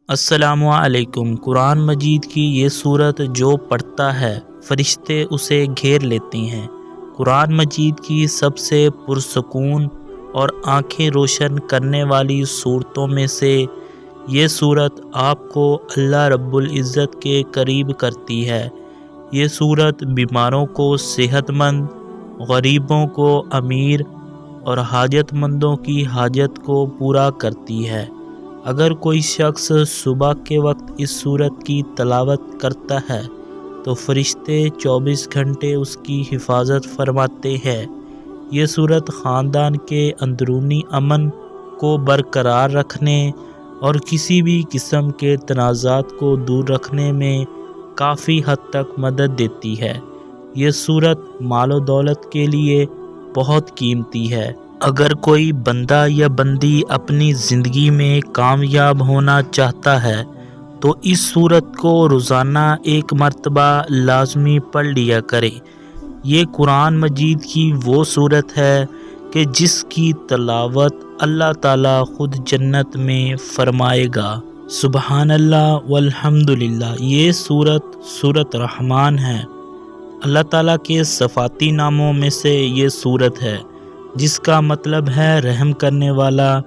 السلام علیکم۔ قرآن مجید کی یہ صورت جو پڑھتا ہے فرشتے اسے گھیر لیتے ہیں۔ قرآن مجید کی سب سے پرسکون اور آنکھیں روشن کرنے والی صورتوں میں سے یہ صورت آپ کو اللہ رب العزت کے قریب کرتی ہے۔ یہ صورت بیماروں کو صحت مند، غریبوں کو امیر اور حاجت مندوں کی حاجت کو پورا کرتی ہے۔ اگر کوئی شخص صبح کے وقت اس صورت کی تلاوت کرتا ہے تو فرشتے 24 گھنٹے اس کی حفاظت فرماتے ہیں۔ یہ صورت خاندان کے اندرونی امن کو برقرار رکھنے اور کسی بھی قسم کے تنازعات کو دور رکھنے میں کافی حد تک مدد دیتی ہے۔ یہ صورت مال و دولت کے لیے بہت قیمتی ہے۔ اگر کوئی بندہ یا بندی اپنی زندگی میں کامیاب ہونا چاہتا ہے تو اس صورت کو روزانہ ایک مرتبہ لازمی پڑھ لیا کرے۔ یہ قرآن مجید کی وہ صورت ہے کہ جس کی تلاوت اللہ تعالیٰ خود جنت میں فرمائے گا۔ سبحان اللہ والحمد للہ۔ یہ سورت رحمان ہے۔ اللہ تعالیٰ کے صفاتی ناموں میں سے یہ صورت ہے جس کا مطلب ہے رحم کرنے والا۔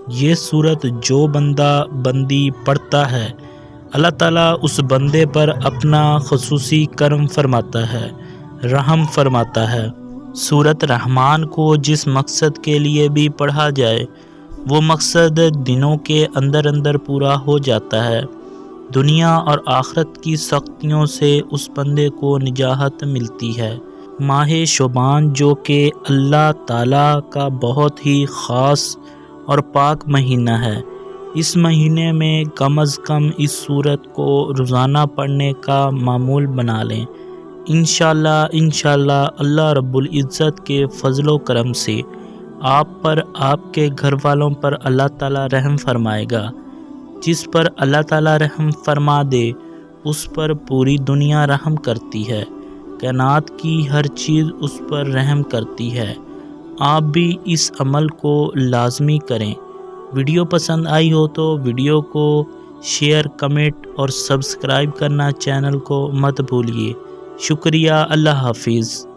یہ صورت جو بندہ بندی پڑھتا ہے اللہ تعالیٰ اس بندے پر اپنا خصوصی کرم فرماتا ہے، رحم فرماتا ہے۔ سورت رحمان کو جس مقصد کے لیے بھی پڑھا جائے وہ مقصد دنوں کے اندر پورا ہو جاتا ہے۔ دنیا اور آخرت کی سختیوں سے اس بندے کو نجات ملتی ہے۔ ماہ شعبان جو کہ اللہ تعالیٰ کا بہت ہی خاص اور پاک مہینہ ہے، اس مہینے میں کم از کم اس صورت کو روزانہ پڑھنے کا معمول بنا لیں۔ انشاءاللہ اللہ رب العزت کے فضل و کرم سے آپ پر، آپ کے گھر والوں پر اللہ تعالیٰ رحم فرمائے گا۔ جس پر اللہ تعالیٰ رحم فرما دے اس پر پوری دنیا رحم کرتی ہے۔ کائنات کی ہر چیز اس پر رحم کرتی ہے۔ آپ بھی اس عمل کو لازمی کریں۔ ویڈیو پسند آئی ہو تو ویڈیو کو شیئر، کمنٹ اور سبسکرائب کرنا چینل کو مت بھولیے۔ شکریہ۔ اللہ حافظ۔